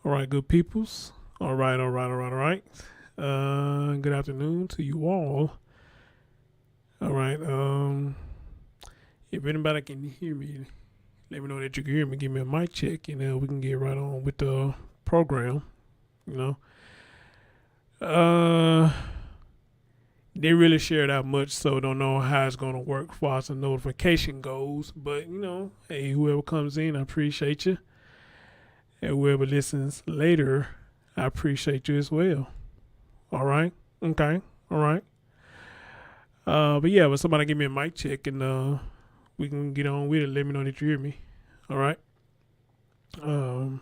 All right, good peoples. All right. Good afternoon to you all. All right. If anybody can hear me, let me know that you can hear me. Give me a mic check, and we can get right on with the program. You know. Uh, didn't really share that much, so don't know how it's gonna work as far as the notification goes. But hey, whoever comes in, I appreciate you, and whoever listens later, I appreciate you as well. All right. Okay. All right. But somebody give me a mic check and we can get on with it. Let me know that you hear me. All right. Um,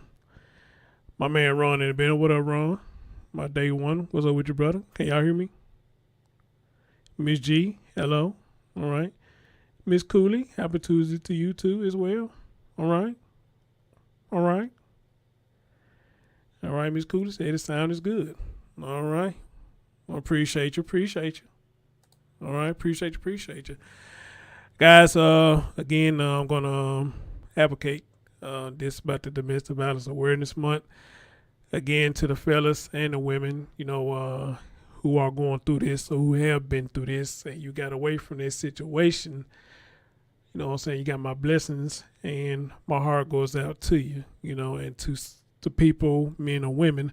my man Ron in the band. What up, Ron? My day one. What's up with your brother? Can y'all hear me? Miss G. Hello. All right. Miss Cooley. Happy Tuesday to you too as well. All right. All right. All right, Miss Cooley. Say the sound is good. All right. Well, appreciate you. Appreciate you. All right. Appreciate you. Guys, again, I'm going to advocate this about the Domestic Violence Awareness Month. Again, to the fellas and the women, who are going through this or who have been through this and you got away from this situation, you know what I'm saying? You got my blessings and my heart goes out to you, and to people, men or women,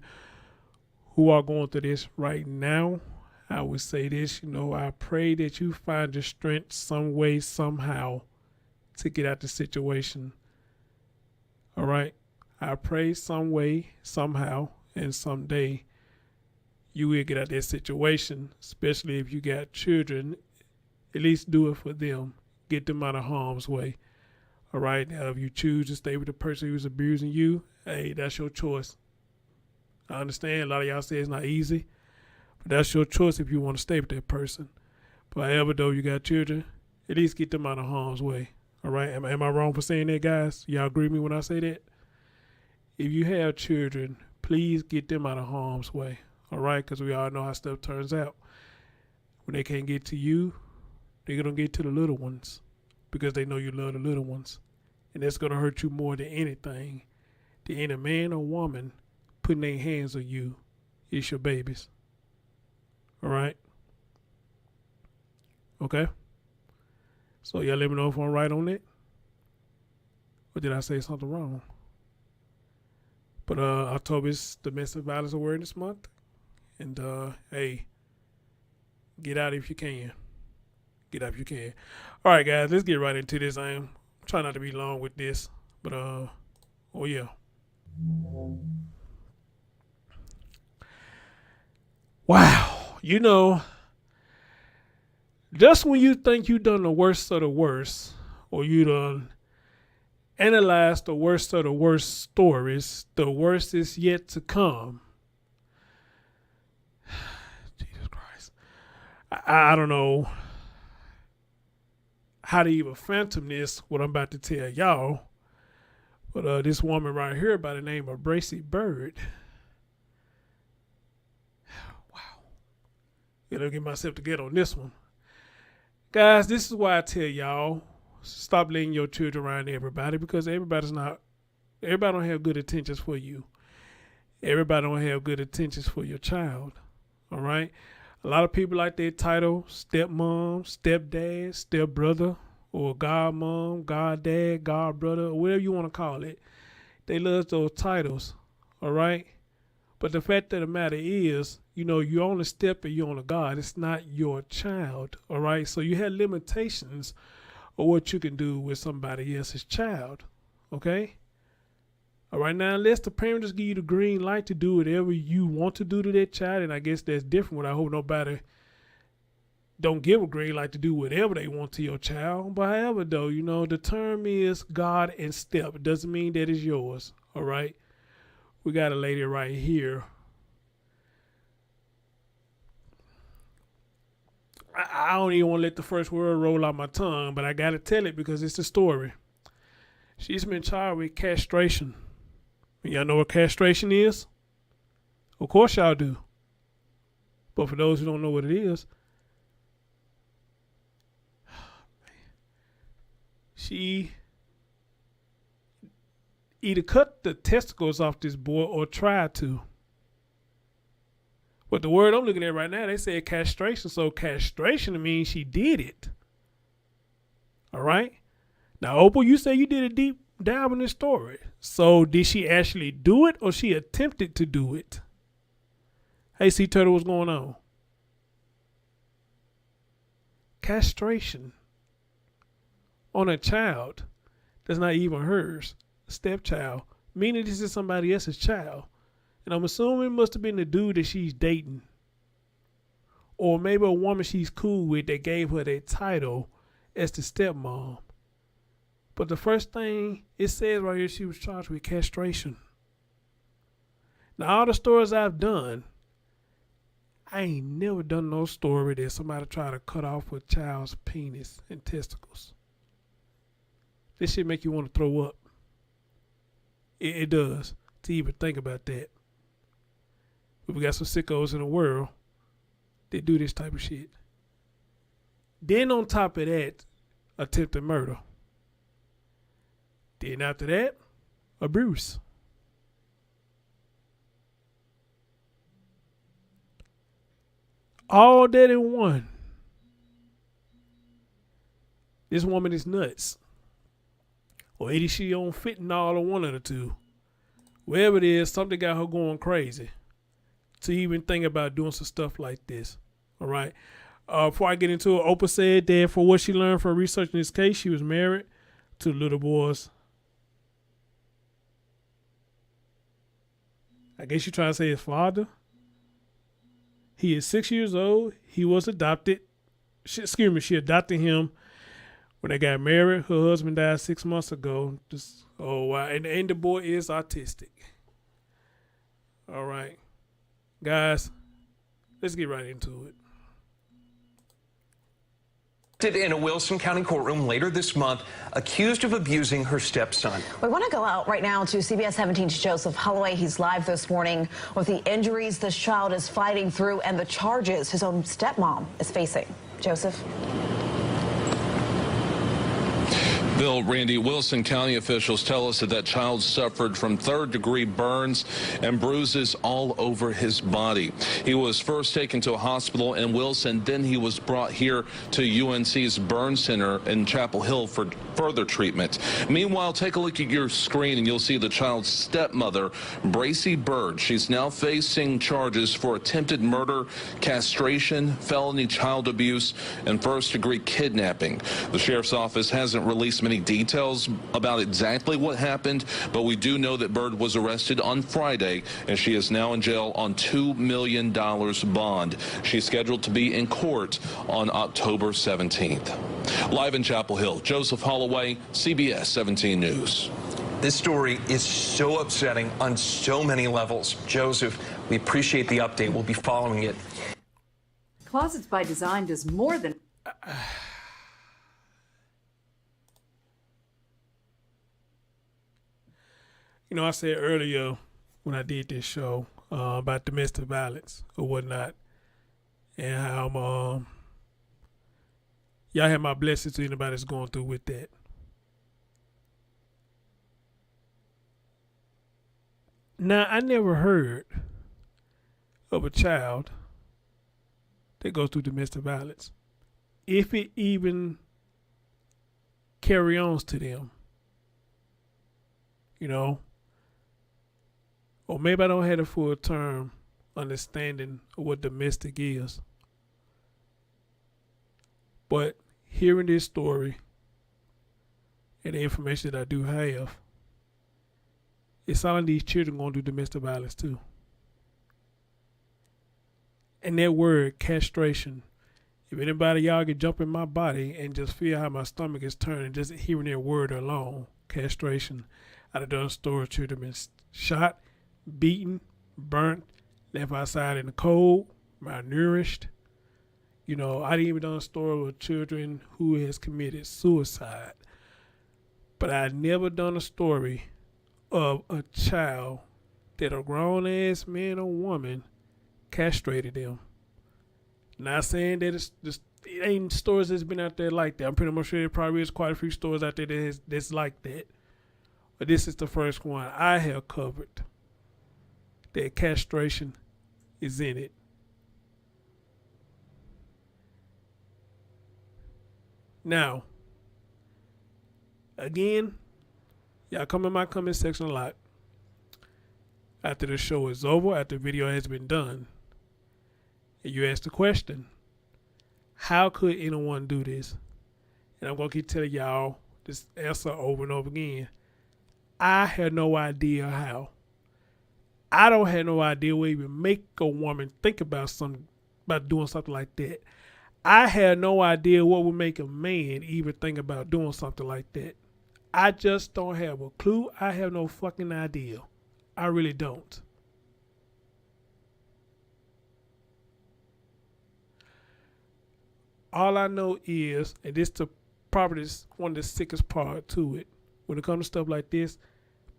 who are going through this right now. I would say this, I pray that you find the strength some way, somehow to get out the situation. All right. I pray some way, somehow, and someday you will get out that situation, especially if you got children. At least do it for them. Get them out of harm's way. All right. Now, if you choose to stay with the person who's abusing you, hey, that's your choice. I understand a lot of y'all say it's not easy. But that's your choice if you want to stay with that person. But however, though, you got children, at least get them out of harm's way. All right? Am I wrong for saying that, guys? Y'all agree with me when I say that? If you have children, please get them out of harm's way. All right? Because we all know how stuff turns out. When they can't get to you, they're going to get to the little ones because they know you love the little ones. And that's going to hurt you more than anything. To any man or woman putting their hands on you, it's your babies. All right. Okay. So y'all let me know if I'm right on it. Or did I say something wrong? But October is Domestic Violence Awareness Month. And hey, get out if you can. Get out if you can. All right, guys, let's get right into this. I am trying not to be long with this. But oh yeah. Wow. Just when you think you done the worst of the worst, or you done analyzed the worst of the worst stories, the worst is yet to come. Jesus Christ. I don't know how to even phantom this, what I'm about to tell y'all. But this woman right here by the name of Bracey Byrd. Wow. Gotta get myself together on this one. Guys, this is why I tell y'all, stop letting your children around everybody because everybody don't have good intentions for you. Everybody don't have good intentions for your child. All right? A lot of people like their title stepmom, stepdad, stepbrother, or godmom, goddad, godbrother, or whatever you want to call it. They love those titles. All right? But the fact of the matter is, you're on a step and you're on a God. It's not your child, all right? So you have limitations of what you can do with somebody else's child, okay? All right, now unless the parent just give you the green light to do whatever you want to do to that child, and I guess that's different. I hope nobody don't give a green light to do whatever they want to your child. But however, though, the term is God and step. It doesn't mean that it's yours, all right? We got a lady right here. I don't even want to let the first word roll out my tongue, but I got to tell it because it's the story. She's been charged with castration. Y'all know what castration is? Of course y'all do. But for those who don't know what it is, she either cut the testicles off this boy or try to. But the word I'm looking at right now, they said castration. So castration means she did it. All right. Now, Opal, you say you did a deep dive in this story. So did she actually do it or she attempted to do it? Hey, C Turtle, what's going on? Castration on a child that's not even hers, a stepchild, meaning this is somebody else's child. And I'm assuming it must have been the dude that she's dating. Or maybe a woman she's cool with that gave her that title as the stepmom. But the first thing it says right here, she was charged with castration. Now, all the stories I've done, I ain't never done no story that somebody tried to cut off a child's penis and testicles. This shit make you want to throw up. It does, to even think about that. But we got some sickos in the world that do this type of shit. Then on top of that, attempted murder. Then after that, abuse. All that in one. This woman is nuts. Or either she on fentanyl or one of the two. Wherever it is, something got her going crazy to even think about doing some stuff like this. All right. Before I get into it, Oprah said that for what she learned from researching this case, she was married to the little boys. I guess you're trying to say his father. He is 6 years old. He was adopted. She adopted him when they got married. Her husband died 6 months ago. Wow. And the boy is autistic. All right. Guys, let's get right into it. In a Wilson County courtroom later this month, accused of abusing her stepson. We want to go out right now to CBS 17's Joseph Holloway. He's live this morning with the injuries this child is fighting through and the charges his own stepmom is facing. Joseph. Bill, Randy, Wilson County officials tell us that child suffered from third-degree burns and bruises all over his body. He was first taken to a hospital in Wilson, then he was brought here to UNC's Burn Center in Chapel Hill for further treatment. Meanwhile, take a look at your screen and you'll see the child's stepmother, Bracey Byrd. She's now facing charges for attempted murder, castration, felony child abuse, and first-degree kidnapping. The sheriff's office hasn't released many details about exactly what happened, but we do know that Byrd was arrested on Friday and she is now in jail on $2 million bond. She's scheduled to be in court on October 17th. Live in Chapel Hill, Joseph Holloway, CBS 17 News. This story is so upsetting on so many levels. Joseph, we appreciate the update. We'll be following it. Closets by Design does more than... You know, I said earlier when I did this show about domestic violence or whatnot, and how y'all have my blessings to anybody that's going through with that. Now, I never heard of a child that goes through domestic violence, if it even carry on to them, you know. Or maybe I don't have a full term understanding of what domestic is. But hearing this story and the information that I do have, it's all these children going to do domestic violence too. And that word, castration, if anybody y'all can jump in my body and just feel how my stomach is turning, just hearing that word alone, castration, I'd have done a story of children been shot, beaten, burnt, left outside in the cold, malnourished. You know, I didn't even done a story with children who has committed suicide. But I never done a story of a child that a grown-ass man or woman castrated them. Not saying that it ain't stories that's been out there like that. I'm pretty much sure there probably is quite a few stories out there that's like that. but this is the first one I have covered that castration is in it. Now, again, y'all come in my comment section a lot after the show is over, after the video has been done, and you ask the question, how could anyone do this? And I'm going to keep telling y'all this answer over and over again. I had no idea how. I don't have no idea what even make a woman think about doing something like that. I had no idea what would make a man even think about doing something like that. I just don't have a clue. I have no fucking idea. I really don't. All I know is, and this is probably one of the sickest part to it, when it comes to stuff like this,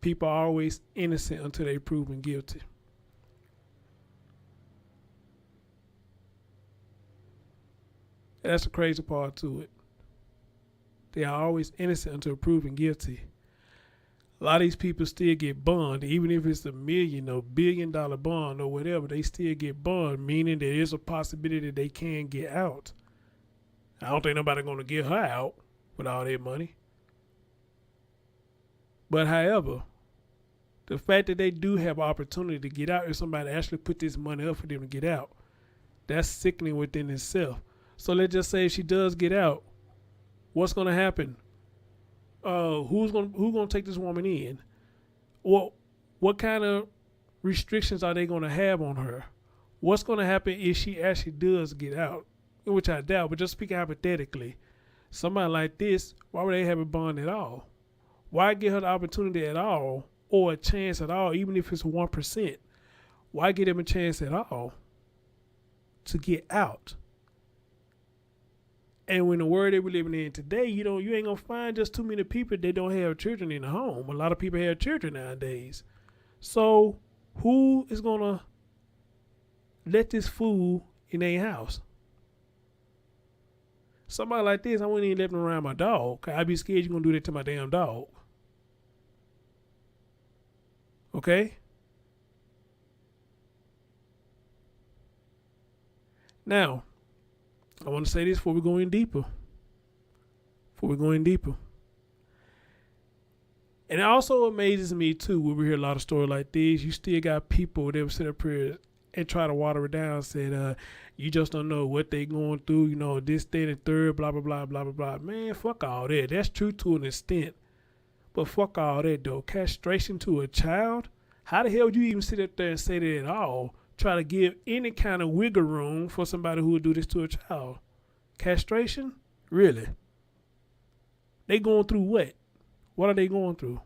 people are always innocent until they're proven guilty. And that's the crazy part to it. They are always innocent until proven guilty. A lot of these people still get bond, even if it's $1 million or $1 billion bond or whatever, they still get bond, meaning there is a possibility that they can get out. I don't think nobody's going to get her out with all that money. But however, the fact that they do have opportunity to get out if somebody actually put this money up for them to get out, that's sickening within itself. So let's just say if she does get out, what's going to happen? Who's gonna take this woman in? What kind of restrictions are they going to have on her? What's going to happen if she actually does get out? Which I doubt, but just speaking hypothetically, somebody like this, why would they have a bond at all? Why give her the opportunity at all, or a chance at all, even if it's 1%? Why give them a chance at all to get out? And when the world that we're living in today, you ain't gonna find just too many people that don't have children in the home. A lot of people have children nowadays. So who is gonna let this fool in their house? Somebody like this, I wouldn't even let them around my dog. I'd be scared you're gonna do that to my damn dog. Okay? Now, I want to say this before we go in deeper. And it also amazes me too when we hear a lot of stories like this. You still got people that will sit up here and try to water it down, said, you just don't know what they going through, this, that, and third, blah, blah, blah, blah, blah, blah. Man, fuck all that. That's true to an extent. But fuck all that, though. Castration to a child? How the hell would you even sit up there and say that at all? Try to give any kind of wiggle room for somebody who would do this to a child. Castration? Really? They going through what? What are they going through?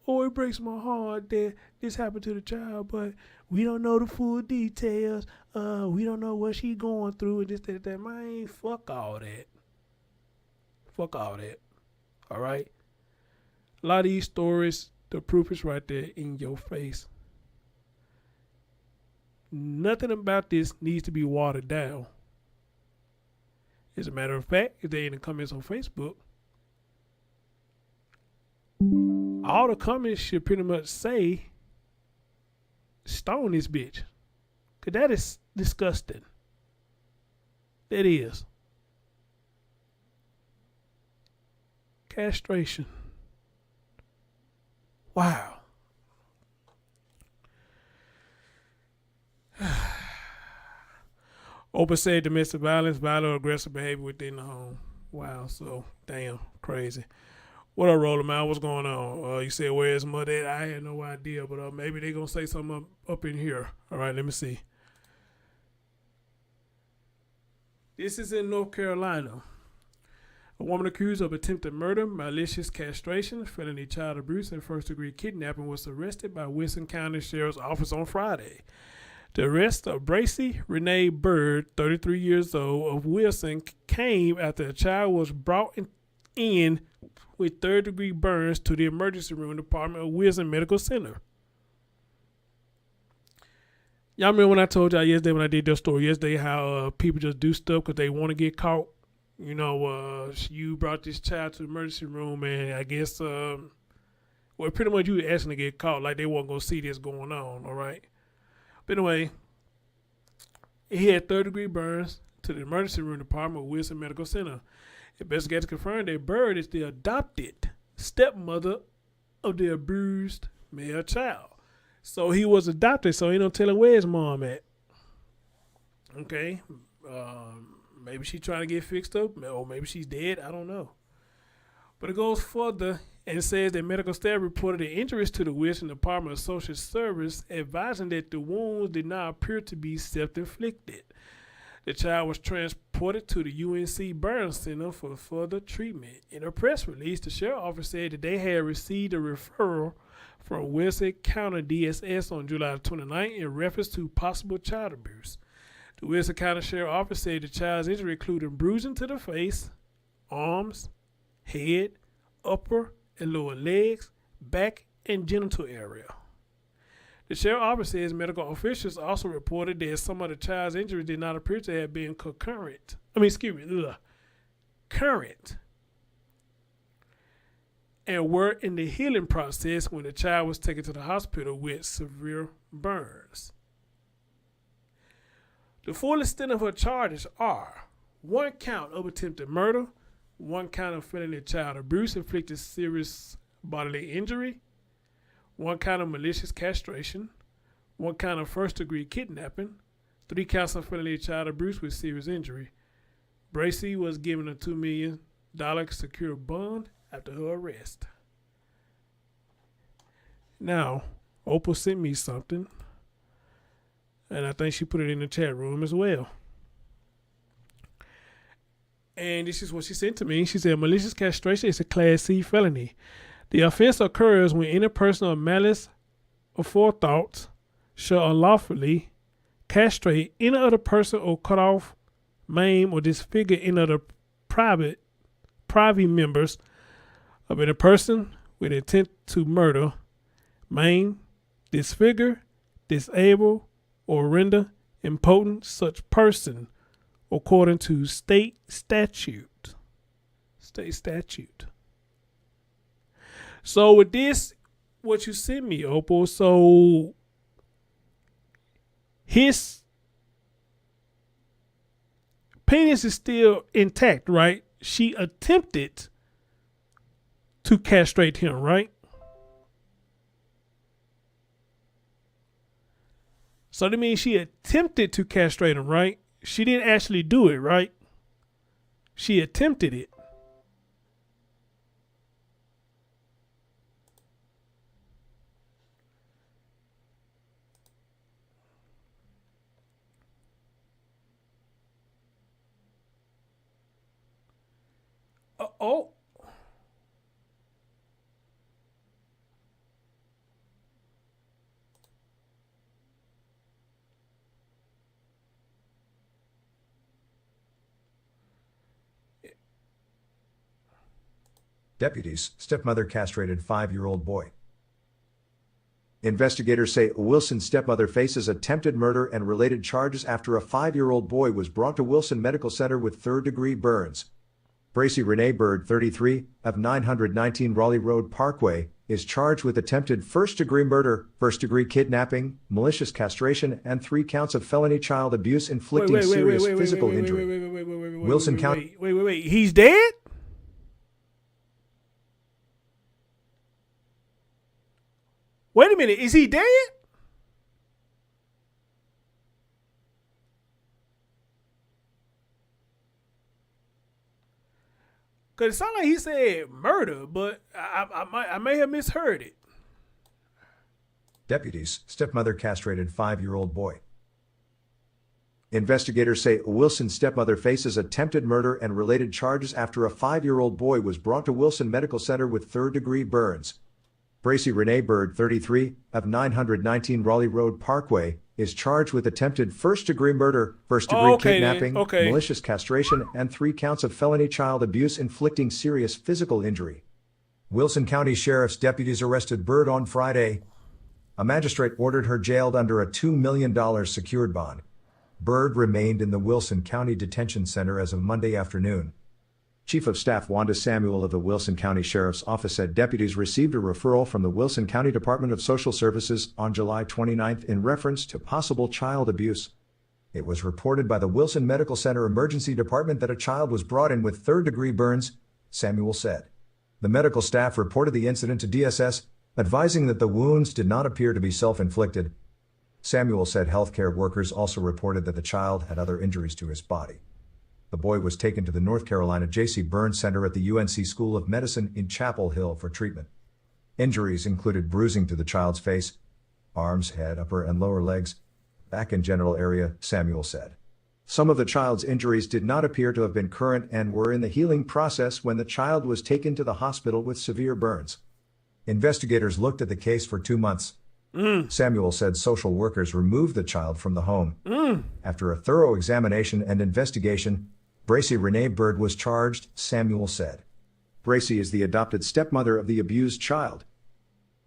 Oh, it breaks my heart that this happened to the child, but we don't know the full details. We don't know what she going through and this, that. Man, fuck all that. Fuck all that. All right? A lot of these stories, the proof is right there in your face. Nothing about this needs to be watered down. As a matter of fact, if they're in the comments on Facebook, all the comments should pretty much say, stone this bitch. Because that is disgusting. That is. Castration. Wow. Open said domestic violence, violent or aggressive behavior within the home. Wow, so damn crazy. What up, Roller Man? What's going on? You said where's mother at? I had no idea, but maybe they gonna say something up in here. All right, let me see. This is in North Carolina. A woman accused of attempted murder, malicious castration, felony child abuse, and first-degree kidnapping was arrested by Wilson County Sheriff's Office on Friday. The arrest of Bracey Renee Byrd, 33 years old, of Wilson, came after a child was brought in with third-degree burns to the emergency room department of Wilson Medical Center. Y'all remember when I told y'all yesterday when I did their story yesterday how people just do stuff because they want to get caught? You know, you brought this child to the emergency room, and I guess, well, pretty much you were asking to get caught, like they weren't going to see this going on, all right? But anyway, he had third-degree burns to the emergency room department of Wilson Medical Center. Investigators confirmed that Byrd is the adopted stepmother of the abused male child. So he was adopted, so ain't no telling where his mom at. Okay. Maybe she's trying to get fixed up, or maybe she's dead. I don't know. But it goes further and says that medical staff reported the injuries to the Wilson Department of Social Service, advising that the wounds did not appear to be self-inflicted. The child was transported to the UNC Burn Center for further treatment. In a press release, the sheriff's office said that they had received a referral from Wilson County DSS on July 29th in reference to possible child abuse. The Wilson County Sheriff's Office said the child's injury included bruising to the face, arms, head, upper and lower legs, back, and genital area. The Sheriff's Office says medical officials also reported that some of the child's injuries did not appear to have been current. And were in the healing process when the child was taken to the hospital with severe burns. The full extent of her charges are 1 count of attempted murder, 1 count of felony child abuse inflicted serious bodily injury, 1 count of malicious castration, 1 count of first-degree kidnapping, 3 counts of felony child abuse with serious injury. Bracey was given a $2 million secure bond after her arrest. Now, Opal sent me something, and I think she put it in the chat room as well. And this is what she sent to me. She said, malicious castration is a Class C felony. The offense occurs when any person of malice or forethought shall unlawfully castrate any other person or cut off, maim, or disfigure any other private members of any person with intent to murder, maim, disfigure, disable, or render impotent such person according to state statute. So with this, what you sent me, Opal, so his penis is still intact, right? She attempted to castrate him, right? So that means she attempted to castrate him, right? She didn't actually do it, right? She attempted it. Oh. Deputies, stepmother castrated 5-year-old boy. Investigators say Wilson's stepmother faces attempted murder and related charges after a 5-year-old boy was brought to Wilson Medical Center with third-degree burns. Bracey Renee Byrd, 33, of 919 Raleigh Road Parkway, is charged with attempted first-degree murder, first-degree kidnapping, malicious castration, and 3 counts of felony child abuse inflicting serious physical injury. Wilson County. Wait. He's dead? Wait a minute. Is he dead? Because it sounded like he said murder, but I may have misheard it. Deputies, stepmother castrated 5-year-old boy. Investigators say Wilson's stepmother faces attempted murder and related charges after a 5-year-old boy was brought to Wilson Medical Center with third-degree burns. Bracey Renee Byrd, 33, of 919 Raleigh Road Parkway, is charged with attempted first-degree murder, first-degree kidnapping, malicious castration, and 3 counts of felony child abuse inflicting serious physical injury. Wilson County Sheriff's deputies arrested Byrd on Friday. A magistrate ordered her jailed under a $2 million secured bond. Byrd remained in the Wilson County Detention Center as of Monday afternoon. Chief of Staff Wanda Samuel of the Wilson County Sheriff's Office said deputies received a referral from the Wilson County Department of Social Services on July 29 in reference to possible child abuse. It was reported by the Wilson Medical Center Emergency Department that a child was brought in with third-degree burns, Samuel said. The medical staff reported the incident to DSS, advising that the wounds did not appear to be self-inflicted. Samuel said healthcare workers also reported that the child had other injuries to his body. The boy was taken to the North Carolina J.C. Burns Center at the UNC School of Medicine in Chapel Hill for treatment. Injuries included bruising to the child's face, arms, head, upper and lower legs, back and genital area, Samuel said. Some of the child's injuries did not appear to have been current and were in the healing process when the child was taken to the hospital with severe burns. Investigators looked at the case for 2 months. Samuel said social workers removed the child from the home. After a thorough examination and investigation, Bracey Renee Byrd was charged, Samuel said. Bracey is the adopted stepmother of the abused child.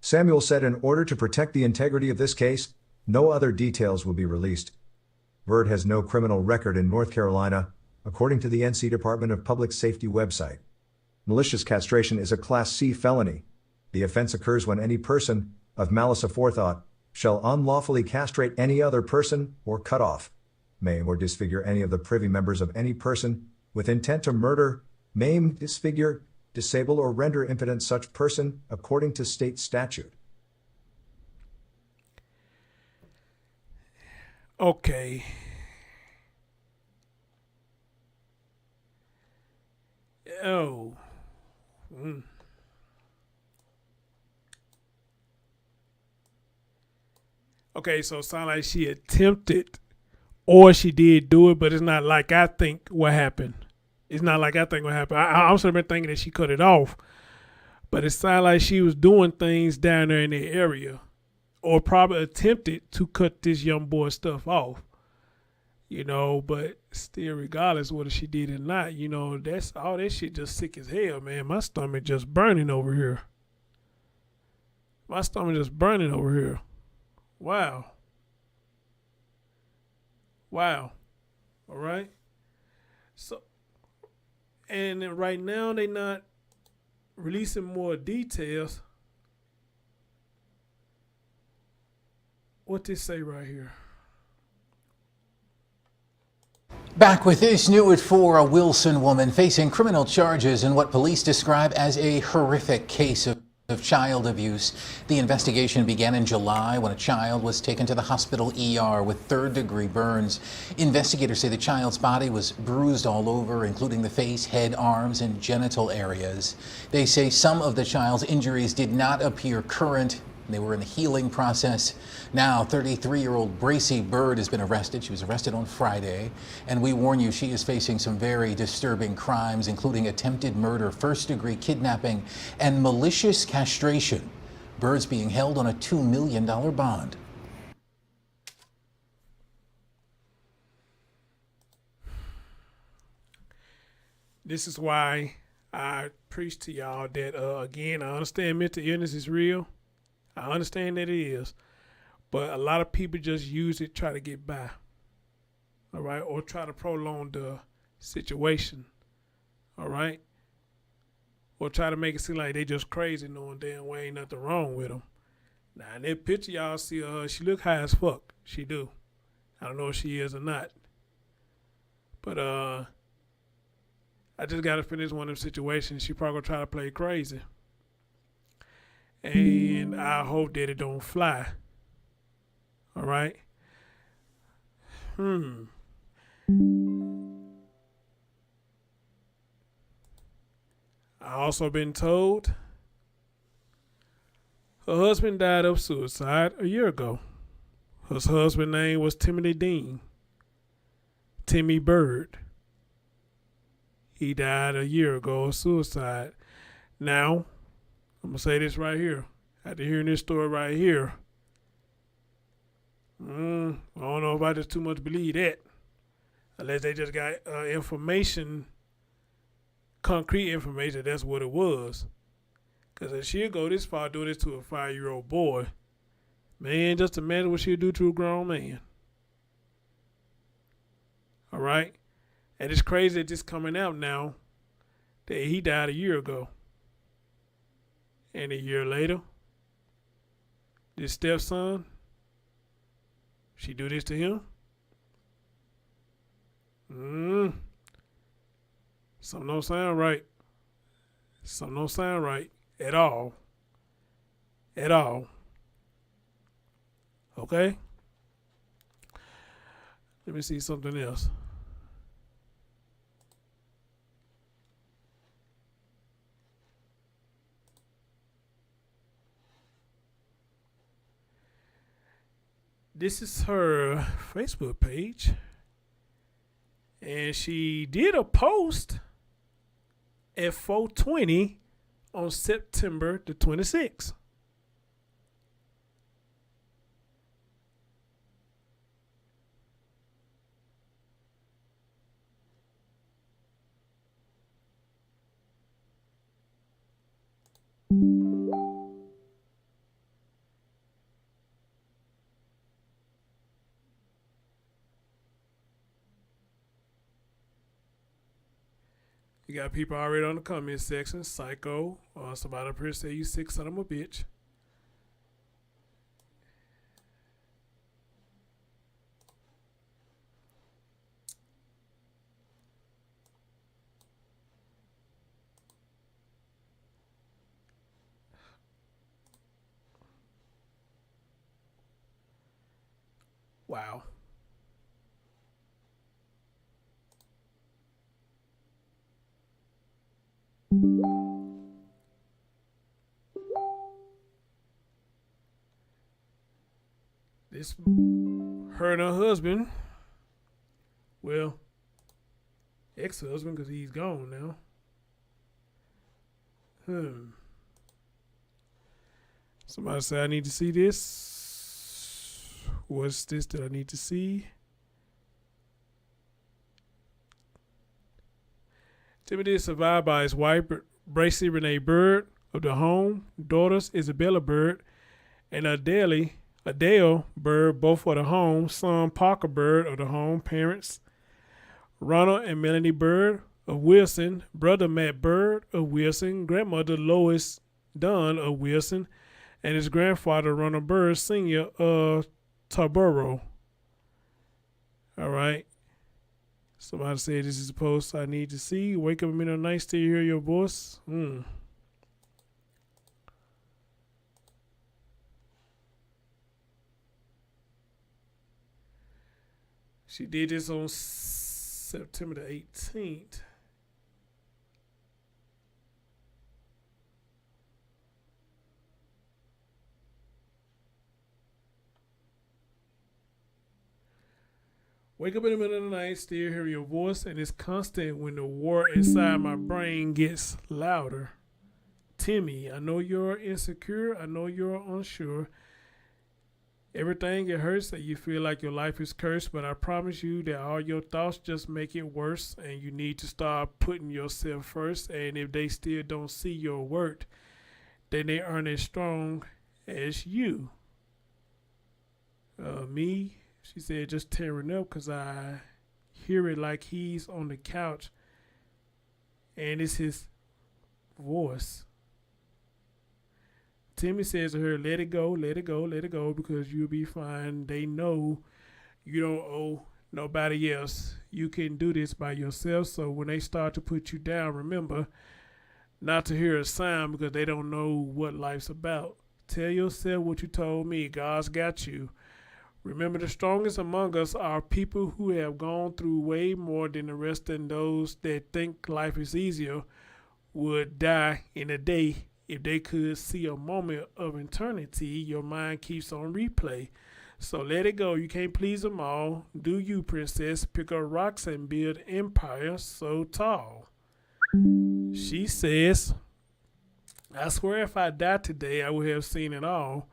Samuel said in order to protect the integrity of this case, no other details will be released. Byrd has no criminal record in North Carolina, according to the NC Department of Public Safety website. Malicious castration is a Class C felony. The offense occurs when any person, of malice aforethought, shall unlawfully castrate any other person, or cut off, maim or disfigure any of the privy members of any person, with intent to murder, maim, disfigure, disable or render impotent such person, according to state statute. Okay. Oh. Okay, so it sounds like she attempted or she did do it, but it's not like I think what happened. It's not like I think what happened. I'm sort of been thinking that she cut it off, but it sounded like she was doing things down there in the area or probably attempted to cut this young boy's stuff off, you know, but still, regardless whether she did or not, you know, that's all that shit just sick as hell, man. My stomach just burning over here. My stomach just burning over here. Wow. Wow. All right. So, and then right now they not releasing more details. What they say right here? Back with this, new at 4, a Wilson woman facing criminal charges in what police describe as a horrific case of child abuse. The investigation began in July when a child was taken to the hospital ER with third-degree burns. Investigators say the child's body was bruised all over, including the face, head, arms, and genital areas. They say some of the child's injuries did not appear current. They were in the healing process. Now, 33-year-old Bracey Byrd has been arrested. She was arrested on Friday. And we warn you, she is facing some very disturbing crimes, including attempted murder, first-degree kidnapping, and malicious castration. Byrd's being held on a $2 million bond. This is why I preach to y'all that, again, I understand mental illness is real. I understand that it is, but a lot of people just use it, try to get by, all right, or try to prolong the situation, all right, or try to make it seem like they just crazy, knowing damn well ain't nothing wrong with them. Now, in that picture y'all see, she look high as fuck. She do. I don't know if she is or not, but I just got to finish one of them situations. She probably gonna try to play crazy. And I hope that it don't fly. All right. I also been told her husband died of suicide a year ago. His husband's name was Timmy Byrd. He died a year ago of suicide. Now, I'm going to say this right here. After hearing this story right here, I don't know if I just too much believe that. Unless they just got information, concrete information, that's what it was. Because if she'll go this far, do this to a 5-year-old boy, Man, just imagine what she'll do to a grown man. All right? And it's crazy that this coming out now that he died a year ago. And a year later, this stepson, she do this to him? Something don't sound right. Something don't sound right at all. At all. Okay? Let me see something else. This is her Facebook page. And she did a post at 4:20 on September the 26th. You got people already on the comment section. Psycho. Somebody up here say you sick son of a bitch. Wow. This, her and her husband, well, ex-husband because he's gone now. Somebody say I need to see this. What's this that I need to see? Timothy is survived by his wife, Bracey Renee Byrd, of the home, daughters Isabella Byrd and Adele Byrd, both of the home, son Parker Byrd of the home, parents Ronald and Melanie Byrd of Wilson, brother Matt Byrd of Wilson, grandmother Lois Dunn of Wilson, and his grandfather Ronald Byrd Sr. of Tarboro. All right. Somebody said this is a post I need to see. Wake up in the middle of the night, still hear your voice. She did this on September the 18th. Wake up in the middle of the night, still hear your voice, and it's constant when the war inside my brain gets louder. Timmy, I know you're insecure. I know you're unsure. Everything it hurts and you feel like your life is cursed, but I promise you that all your thoughts just make it worse, and you need to start putting yourself first. And if they still don't see your worth, then they aren't as strong as you. Me, she said, just tearing up because I hear it like he's on the couch and it's his voice. Timmy says to her, let it go, let it go, let it go, because you'll be fine. They know you don't owe nobody else. You can do this by yourself. So when they start to put you down, remember not to hear a sound because they don't know what life's about. Tell yourself what you told me. God's got you. Remember, the strongest among us are people who have gone through way more than the rest, and those that think life is easier would die in a day if they could see a moment of eternity. Your mind keeps on replay. So let it go. You can't please them all. Do you, princess? Pick up rocks and build empire so tall. She says, I swear if I died today, I would have seen it all.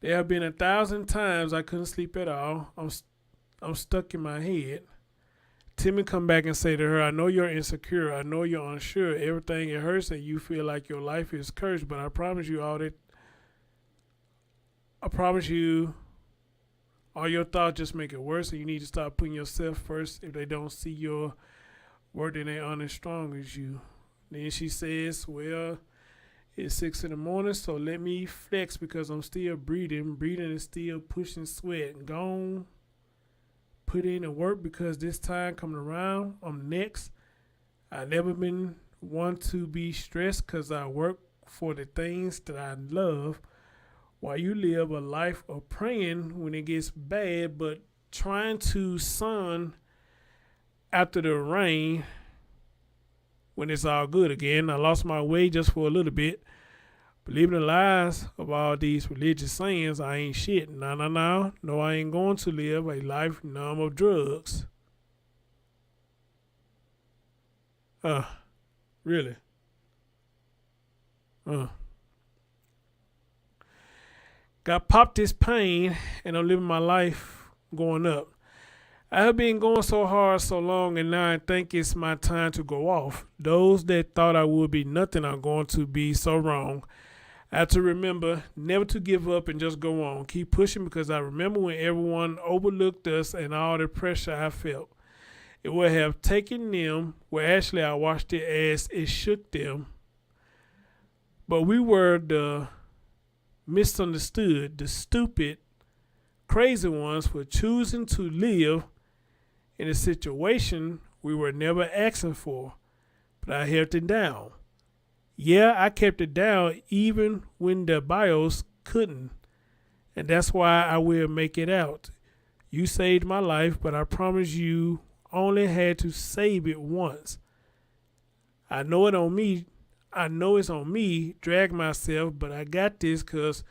There have been 1,000 times I couldn't sleep at all. I'm stuck in my head. Timmy come back and say to her, I know you're insecure. I know you're unsure. Everything it hurts and you feel like your life is cursed. But I promise you I promise you, all your thoughts just make it worse, and you need to start putting yourself first. If they don't see your work, then they aren't as strong as you. Then she says, well, it's 6 in the morning, so let me flex because I'm still breathing. Breathing is still pushing sweat. Gone, put in the work because this time coming around, I'm next. I've never been one to be stressed because I work for the things that I love. While you live a life of praying when it gets bad, but trying to sun after the rain when it's all good again. I lost my way just for a little bit. Believing the lies of all these religious sayings, I ain't shit. No, I ain't going to live a life numb of drugs. Really? Got popped this pain, and I'm living my life going up. I have been going so hard so long, and now I think it's my time to go off. Those that thought I would be nothing are going to be so wrong. I have to remember never to give up and just go on. Keep pushing because I remember when everyone overlooked us and all the pressure I felt. It would have taken them, well, actually I watched it as it shook them. But we were the misunderstood, the stupid, crazy ones for choosing to live in a situation we were never asking for. But I held it down. Yeah, I kept it down even when the BIOS couldn't. And that's why I will make it out. You saved my life, but I promise you only had to save it once. I know it's on me, drag myself, but I got this because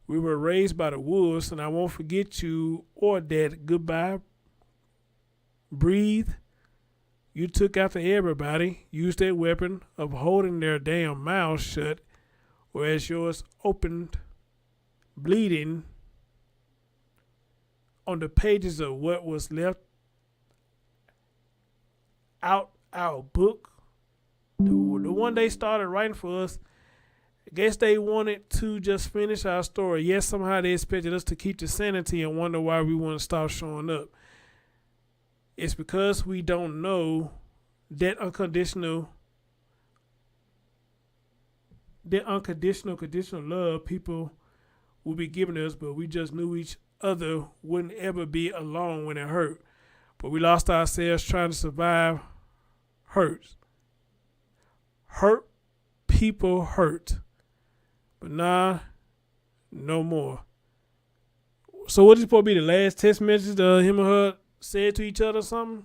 we were raised by the wolves, and I won't forget you or that. Goodbye. Breathe. You took after everybody. Use that weapon of holding their damn mouths shut, whereas yours opened, bleeding on the pages of what was left out our book. The one they started writing for us, I guess they wanted to just finish our story. Yes, somehow they expected us to keep the sanity and wonder why we want to stop showing up. It's because we don't know that conditional love people will be giving us, but we just knew each other wouldn't ever be alone when it hurt. But we lost ourselves trying to survive hurts. Hurt people hurt. But nah, no more. So what is supposed to be the last text message that him and her said to each other or something?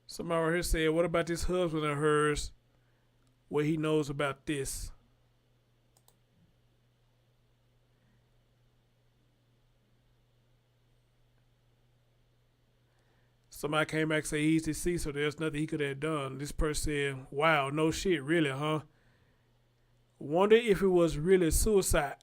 Somebody right here said, what about this husband of hers? What he knows about this? Somebody came back and said he's deceased, so there's nothing he could have done. This person said, wow, no shit, really, huh? Wonder if it was really suicide.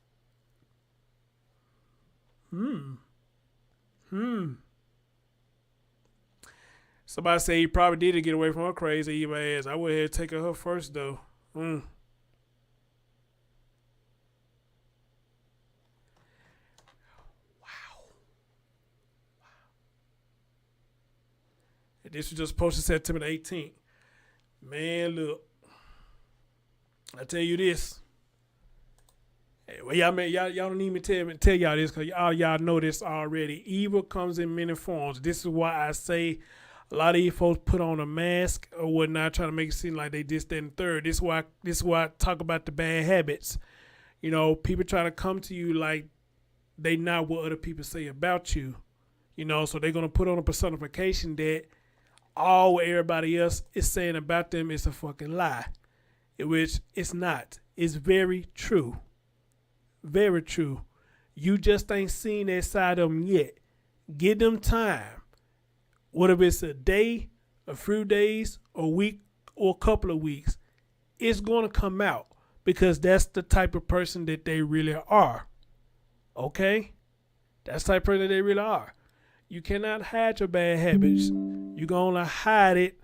Somebody say he probably did get away from her crazy evil ass. I would have taken her first though. Wow. And this was just posted September the 18th. Man, look. I tell you this. Hey, well, y'all don't need me to tell y'all this because y'all know this already. Evil comes in many forms. This is why I say a lot of you folks put on a mask or whatnot, trying to make it seem like they this, that, and third. This is why I talk about the bad habits. You know, people trying to come to you like they not what other people say about you. You know, so they're gonna put on a personification that all what everybody else is saying about them is a fucking lie. which it's not. It's very true. Very true. You just ain't seen that side of them yet. Give them time. Whether it's a day, a few days, a week, or a couple of weeks, it's going to come out because that's the type of person that they really are. Okay? That's the type of person that they really are. You cannot hide your bad habits. You're going to hide it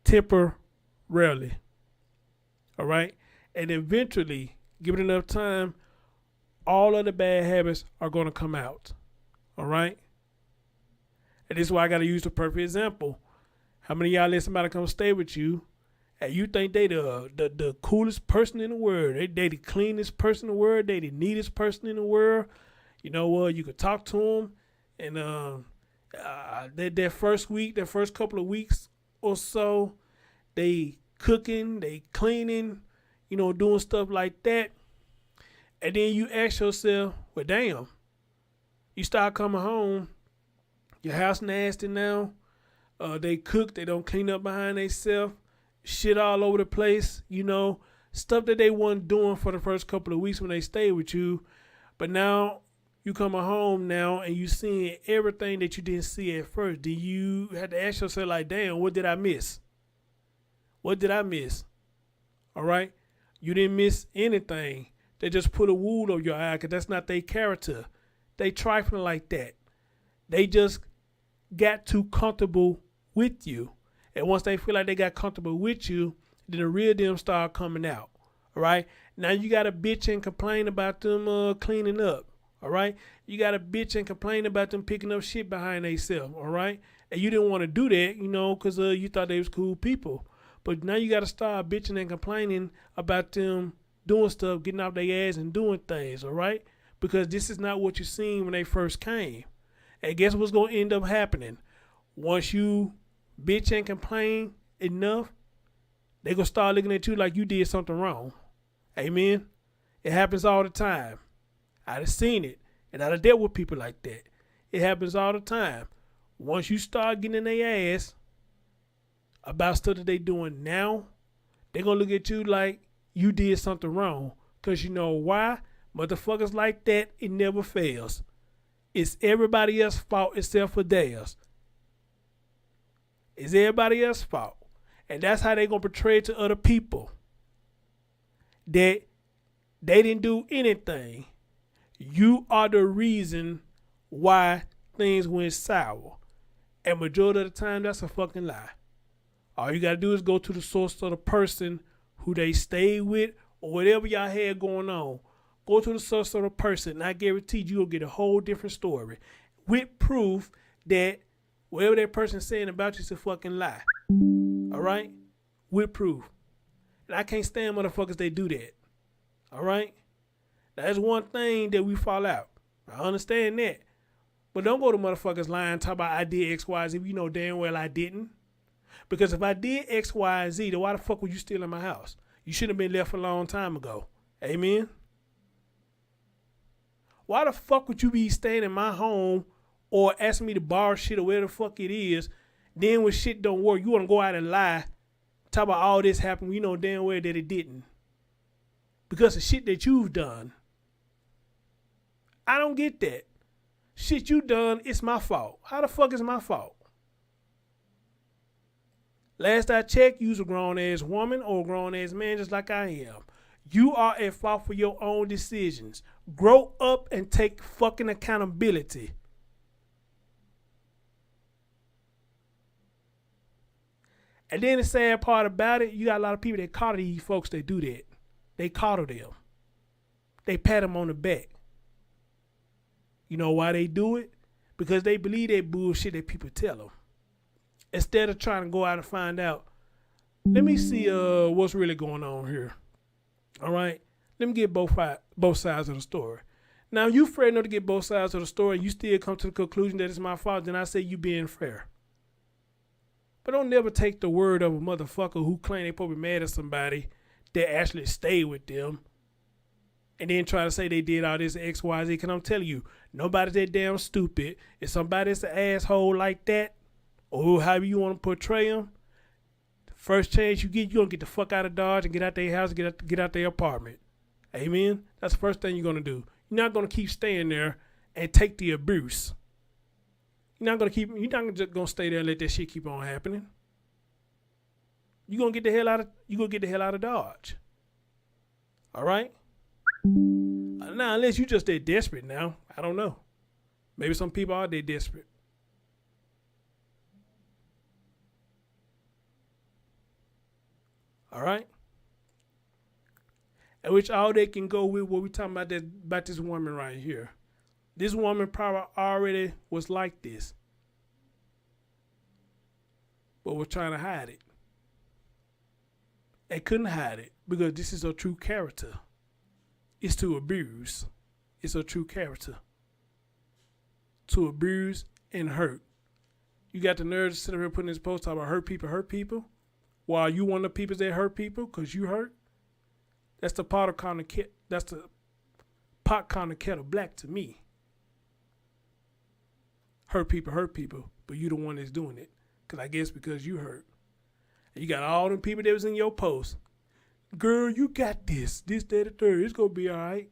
temporarily. All right? And eventually, give it enough time, all of the bad habits are going to come out. All right? And this is why I got to use the perfect example. How many of y'all let somebody come stay with you and you think they the coolest person in the world? They the cleanest person in the world. They the neatest person in the world. You know what? You could talk to them, and that first week, that first couple of weeks or so, they cooking, they cleaning, you know, doing stuff like that. And then you ask yourself, well, damn, you start coming home, your house nasty now. They cook, they don't clean up behind themselves, shit all over the place, you know, stuff that they weren't doing for the first couple of weeks when they stayed with you. But now you coming home now and you seeing everything that you didn't see at first. Do you have to ask yourself like, damn, what did I miss? What did I miss? All right. You didn't miss anything. They just put a wool over your eye because that's not their character. They trifling like that. They just got too comfortable with you. And once they feel like they got comfortable with you, then the real them start coming out. All right. Now you got to bitch and complain about them cleaning up. All right. You got to bitch and complain about them picking up shit behind themselves. All right. And you didn't want to do that, you know, because you thought they was cool people. But now you got to start bitching and complaining about them doing stuff, getting off their ass and doing things. All right. Because this is not what you seen when they first came. And guess what's going to end up happening? Once you bitch and complain enough, they going to start looking at you like you did something wrong. Amen? It happens all the time. I done seen it. And I done dealt with people like that. It happens all the time. Once you start getting in their ass about stuff that they doing now, they going to look at you like you did something wrong. Because you know why? Motherfuckers like that, it never fails. It's everybody else's fault except for theirs. It's everybody else's fault. And that's how they going to portray it to other people. That they didn't do anything. You are the reason why things went sour. And majority of the time, that's a fucking lie. All you got to do is go to the source of the person who they stayed with or whatever y'all had going on. Go to the source of the person, and I guarantee you'll get a whole different story with proof that whatever that person's saying about you is a fucking lie. All right? With proof. And I can't stand motherfuckers that do that. All right? That's one thing that we fall out. I understand that. But don't go to motherfuckers lying, talk about I did X, Y, Z. You know damn well I didn't. Because if I did X, Y, Z, then why the fuck were you still in my house? You should have been left a long time ago. Amen? Why the fuck would you be staying in my home or asking me to borrow shit or whatever the fuck it is? Then when shit don't work, you want to go out and lie, talk about all this happened. You know damn well that it didn't. Because of shit that you've done. I don't get that. Shit you done, it's my fault. How the fuck is my fault? Last I checked, you's a grown-ass woman or a grown-ass man just like I am. You are at fault for your own decisions. Grow up and take fucking accountability. And then the sad part about it, you got a lot of people that coddle these folks that do that. They coddle them. They pat them on the back. You know why they do it? Because they believe that bullshit that people tell them. Instead of trying to go out and find out, let me see what's really going on here. All right? Let me get both sides of the story. Now, you fair enough to get both sides of the story and you still come to the conclusion that it's my fault, then I say you being fair. But don't never take the word of a motherfucker who claim they probably mad at somebody that actually stayed with them and then try to say they did all this X, Y, Z. Because I'm telling you, nobody's that damn stupid. If somebody's an asshole like that, or however you want to portray them, First chance you get, you're going to get the fuck out of Dodge and get out their house, get out their apartment. Amen? That's the first thing you're going to do. You're not going to keep staying there and take the abuse. You're not just going to stay there and let that shit keep on happening. You're going to get the hell out of Dodge. All right? Now, unless you just that desperate now, I don't know. Maybe some people are that desperate. All right? And which all they can go with what we talking about this woman right here. This woman probably already was like this, but was trying to hide it. And couldn't hide it because this is her true character. It's to abuse. It's her true character. To abuse and hurt. You got the nerve to sit up here putting this post talking about hurt people, while you one of the people that hurt people because you hurt. That's the pot kind of kettle black to me. Hurt people, but you the one that's doing it. Cause I guess because you hurt. And you got all them people that was in your post. Girl, you got this, that, the third. It's gonna be all right.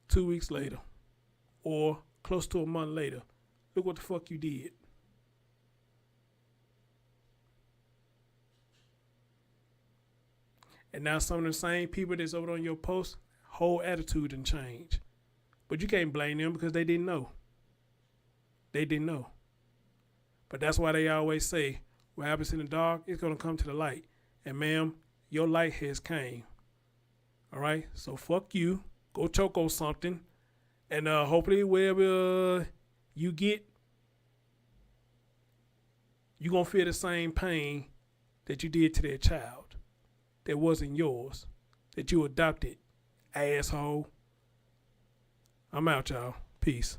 2 weeks later, or close to a month later, look what the fuck you did. And now some of the same people that's over on your post, whole attitude didn't change. But you can't blame them because they didn't know. They didn't know. But that's why they always say, what happens in the dark, it's going to come to the light. And ma'am, your light has came. All right? So fuck you. Go choke on something. And hopefully wherever you get, you're going to feel the same pain that you did to that child. That wasn't yours. That you adopted. Asshole. I'm out, y'all. Peace.